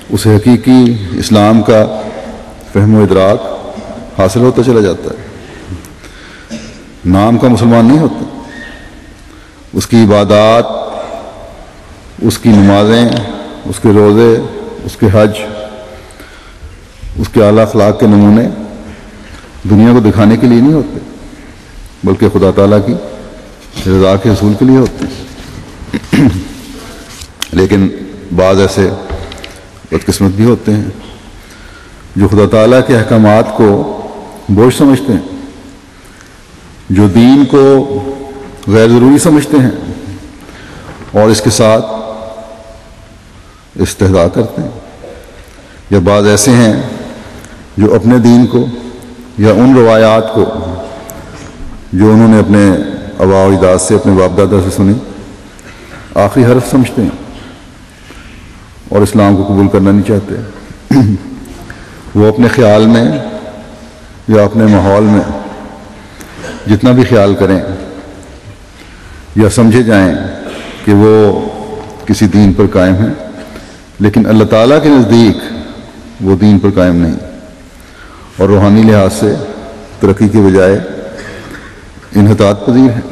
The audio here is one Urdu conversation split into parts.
اسے حقیقی اسلام کا فہم و ادراک حاصل ہوتا چلا جاتا ہے، نام کا مسلمان نہیں ہوتا۔ اس کی عبادات، اس کی نمازیں، اس کے روزے، اس کے حج، اس کے اعلیٰ اخلاق کے نمونے دنیا کو دکھانے کے لیے نہیں ہوتے، بلکہ خدا تعالیٰ کی رضا کے حصول کے لیے ہوتے ہیں۔ لیکن بعض ایسے بدقسمت بھی ہوتے ہیں جو خدا تعالیٰ کے احکامات کو بوجھ سمجھتے ہیں، جو دین کو غیر ضروری سمجھتے ہیں اور اس کے ساتھ استہزاء کرتے ہیں، یا بعض ایسے ہیں جو اپنے دین کو یا ان روایات کو جو انہوں نے اپنے آباء و اجداد سے، اپنے باپ دادا سے سنی، آخری حرف سمجھتے ہیں اور اسلام کو قبول کرنا نہیں چاہتے۔ وہ اپنے خیال میں یا اپنے ماحول میں جتنا بھی خیال کریں یا سمجھے جائیں کہ وہ کسی دین پر قائم ہیں، لیکن اللہ تعالیٰ کے نزدیک وہ دین پر قائم نہیں، اور روحانی لحاظ سے ترقی کے بجائے انحطاط پذیر ہیں،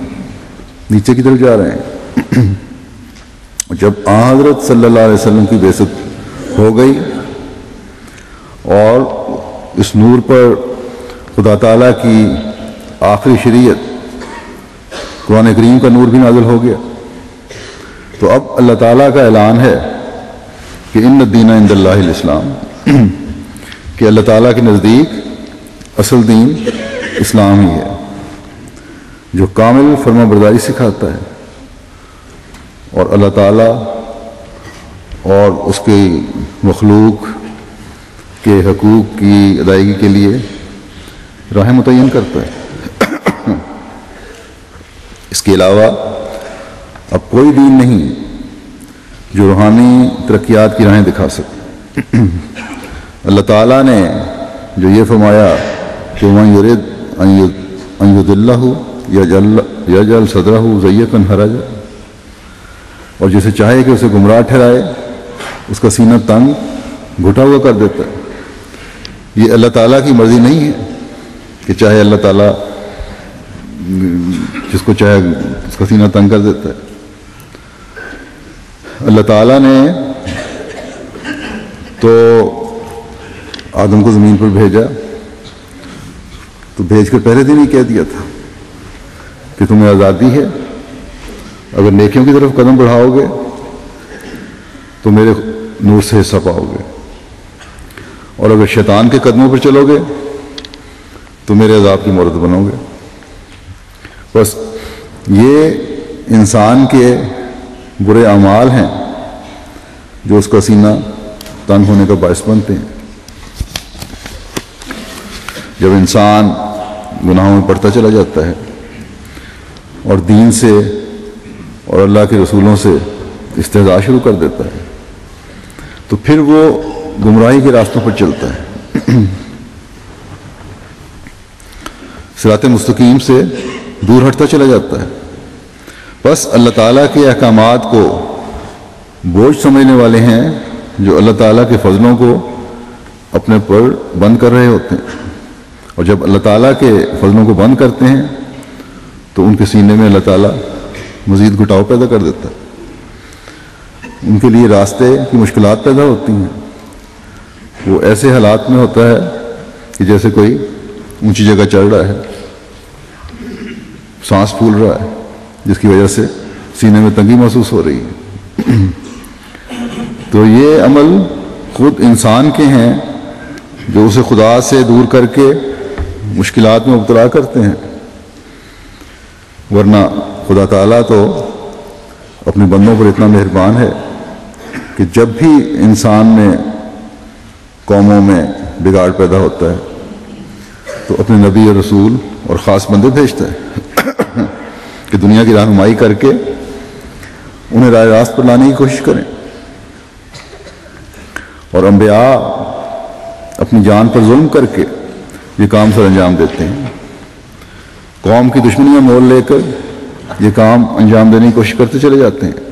نیچے کی طرف جا رہے ہیں۔ جب آن حضرت صلی اللہ علیہ وسلم کی بعثت ہو گئی اور اس نور پر خدا تعالیٰ کی آخری شریعت قرآن کریم کا نور بھی نازل ہو گیا، تو اب اللہ تعالیٰ کا اعلان ہے کہ ان الدین عند اللہ الاسلام، کہ اللہ تعالیٰ کے نزدیک اصل دین اسلام ہی ہے، جو کامل فرما برداری سکھاتا ہے اور اللہ تعالیٰ اور اس کی مخلوق کے حقوق کی ادائیگی کے لیے راہ متعین کرتا ہے۔ اس کے علاوہ اب کوئی دین نہیں جو روحانی ترقیات کی راہیں دکھا سکے۔ اللہ تعالیٰ نے جو یہ فرمایا کہ من یرید ان یضلہ یجعل صدرہ ضیقا حرجا، اور جسے چاہے کہ اسے گمراہ ٹھہرائے اس کا سینہ تنگ گھٹا ہوا کر دیتا ہے۔ یہ اللہ تعالیٰ کی مرضی نہیں ہے کہ چاہے اللہ تعالیٰ جس کو چاہے اس کا سینہ تنگ کر دیتا ہے۔ اللہ تعالیٰ نے تو آدم کو زمین پر بھیجا تو بھیج کر پہلے دن ہی کہہ دیا تھا کہ تمہیں آزادی ہے، اگر نیکیوں کی طرف قدم بڑھاؤ گے تو میرے نور سے حصہ پاؤ گے، اور اگر شیطان کے قدموں پر چلو گے تو میرے عذاب کی مورد بنو گے۔ بس یہ انسان کے برے اعمال ہیں جو اس کا سینہ تنگ ہونے کا باعث بنتے ہیں۔ جب انسان گناہوں میں پڑتا چلا جاتا ہے اور دین سے اور اللہ کے رسولوں سے استہزاء شروع کر دیتا ہے تو پھر وہ گمراہی کے راستوں پر چلتا ہے، صراط مستقیم سے دور ہٹتا چلا جاتا ہے۔ بس اللہ تعالیٰ کے احکامات کو بوجھ سمجھنے والے ہیں جو اللہ تعالیٰ کے فضلوں کو اپنے پر بند کر رہے ہوتے ہیں، اور جب اللہ تعالیٰ کے فضلوں کو بند کرتے ہیں تو ان کے سینے میں اللہ تعالیٰ مزید گھٹاؤ پیدا کر دیتا ہے، ان کے لیے راستے کی مشکلات پیدا ہوتی ہیں۔ وہ ایسے حالات میں ہوتا ہے کہ جیسے کوئی اونچی جگہ چڑھ رہا ہے، سانس پھول رہا ہے، جس کی وجہ سے سینے میں تنگی محسوس ہو رہی ہے۔ تو یہ عمل خود انسان کے ہیں جو اسے خدا سے دور کر کے مشکلات میں مبتلا کرتے ہیں، ورنہ خدا تعالیٰ تو اپنے بندوں پر اتنا مہربان ہے کہ جب بھی انسان میں قوموں میں بگاڑ پیدا ہوتا ہے تو اپنے نبی اور رسول اور خاص بندے بھیجتا ہے کہ دنیا کی رہنمائی کر کے انہیں راہ راست پر لانے کی کوشش کریں۔ اور انبیاء اپنی جان پر ظلم کر کے یہ کام سر انجام دیتے ہیں، قوم کی دشمنیاں مول لے کر یہ کام انجام دینے کی کوشش کرتے چلے جاتے ہیں۔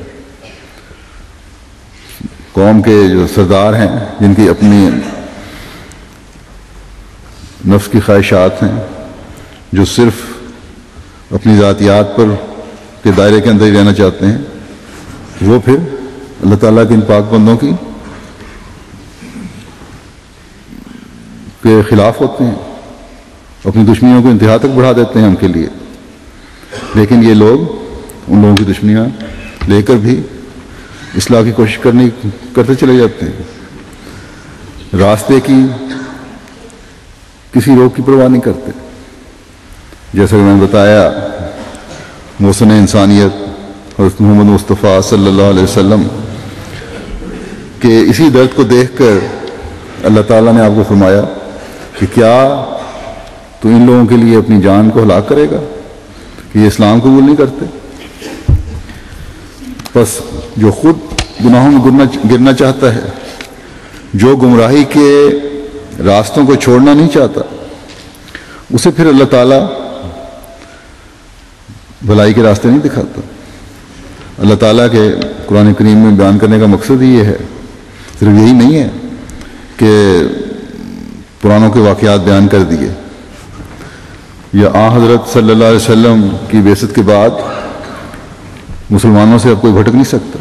قوم کے جو سردار ہیں، جن کی اپنی نفس کی خواہشات ہیں، جو صرف اپنی ذاتیات پر کے دائرے کے اندر ہی رہنا چاہتے ہیں، وہ پھر اللہ تعالیٰ کے ان پاک بندوں کی کے خلاف ہوتے ہیں، اپنی دشمنیوں کو انتہا تک بڑھا دیتے ہیں ان کے لیے. لیکن یہ لوگ ان لوگوں کی دشمنیاں لے کر بھی اصلاح کی کوشش کرتے چلے جاتے ہیں. راستے کی کسی روک کی پرواہ نہیں کرتے. جیسا کہ میں نے بتایا، محسن انسانیت حضرت محمد مصطفیٰ صلی اللہ علیہ وسلم کہ اسی درد کو دیکھ کر اللہ تعالیٰ نے آپ کو فرمایا کہ کیا تو ان لوگوں کے لیے اپنی جان کو ہلاک کرے گا کہ یہ اسلام قبول نہیں کرتے. بس جو خود گناہوں میں گرنا چاہتا ہے، جو گمراہی کے راستوں کو چھوڑنا نہیں چاہتا، اسے پھر اللہ تعالیٰ بھلائی کے راستے نہیں دکھاتا. اللہ تعالیٰ کے قرآن کریم میں بیان کرنے کا مقصد ہی یہ ہے، صرف یہی نہیں ہے کہ پرانوں کے واقعات بیان کر دیے یا حضرت صلی اللہ علیہ وسلم کی بعثت کے بعد مسلمانوں سے اب کوئی بھٹک نہیں سکتا،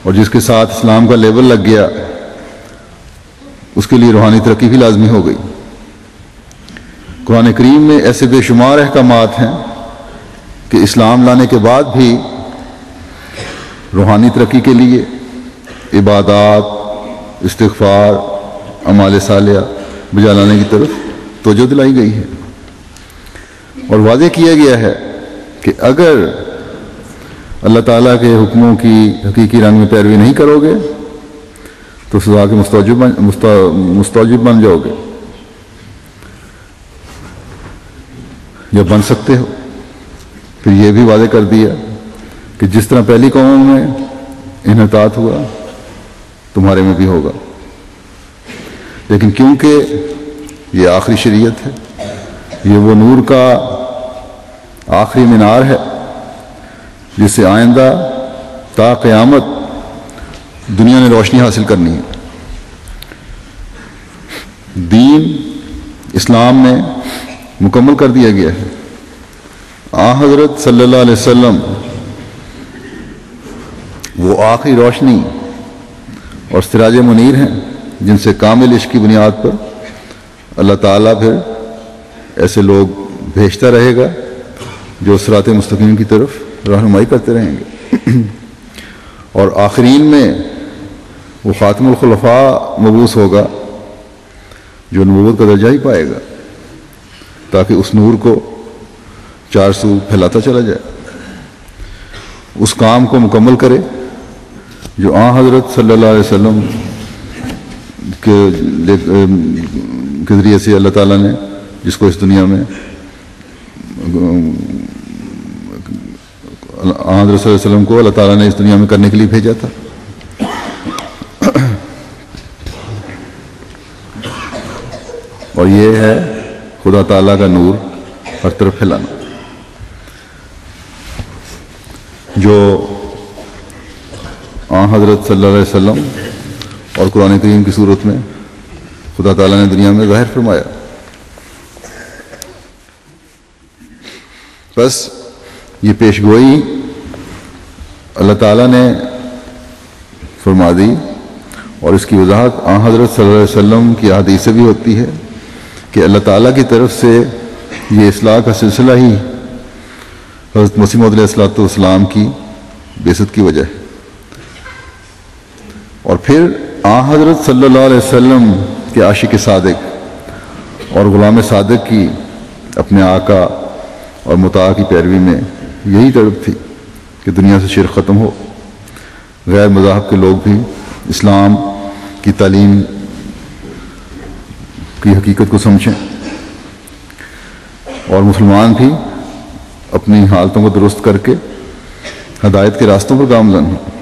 اور جس کے ساتھ اسلام کا لیبل لگ گیا اس کے لیے روحانی ترقی بھی لازمی ہو گئی. قرآن کریم میں ایسے بے شمار احکامات ہیں کہ اسلام لانے کے بعد بھی روحانی ترقی کے لیے عبادات، استغفار، اعمال صالحہ بجا لانے کی طرف توجہ دلائی گئی ہے، اور واضح کیا گیا ہے کہ اگر اللہ تعالیٰ کے حکموں کی حقیقی رنگ میں پیروی نہیں کرو گے تو سزا کے مستوجب بن جاؤ گے یا بن سکتے ہو. پھر یہ بھی واضح کر دیا کہ جس طرح پہلی قوموں میں انحطاط ہوا تمہارے میں بھی ہوگا. لیکن کیونکہ یہ آخری شریعت ہے، یہ وہ نور کا آخری مینار ہے جس سے آئندہ تا قیامت دنیا نے روشنی حاصل کرنی ہے. دین اسلام میں مکمل کر دیا گیا ہے. حضرت صلی اللہ علیہ وسلم وہ آخری روشنی اور سراج منیر ہیں جن سے کامل عشق کی بنیاد پر اللہ تعالیٰ پھر ایسے لوگ بھیجتا رہے گا جو صراط مستقیم کی طرف رہنمائی کرتے رہیں گے. اور آخرین میں وہ خاتم الخلفاء مبعوث ہوگا جو نبوت کا درجہ ہی پائے گا تاکہ اس نور کو چار سو پھیلاتا چلا جائے، اس کام کو مکمل کرے جو حضرت صلی اللہ علیہ وسلم کے ذریعے سے اللہ تعالیٰ نے جس کو اس دنیا میں حضرت صلی اللہ علیہ وسلم کو اللہ تعالیٰ نے اس دنیا میں کرنے کے لیے بھیجا تھا. اور یہ ہے خدا تعالیٰ کا نور ہر طرف پھیلانا جو حضرت صلی اللہ علیہ وسلم اور قرآن کریم کی صورت میں خدا تعالیٰ نے دنیا میں ظاہر فرمایا. بس یہ پیش گوئی اللہ تعالیٰ نے فرما دی، اور اس کی وضاحت حضرت صلی اللہ علیہ وسلم کی احادیث سے بھی ہوتی ہے کہ اللہ تعالیٰ کی طرف سے یہ اصلاح کا سلسلہ ہی حضرت مسیح موعود علیہ السلام کی بعثت کی وجہ ہے. اور پھر حضرت صلی اللہ علیہ وسلم کے عاشق صادق اور غلام صادق کی اپنے آقا اور مطاع کی پیروی میں یہی طلب تھی کہ دنیا سے شرک ختم ہو، غیر مذاہب کے لوگ بھی اسلام کی تعلیم کی حقیقت کو سمجھیں، اور مسلمان بھی اپنی حالتوں کو درست کر کے ہدایت کے راستوں پر گامزن ہوں.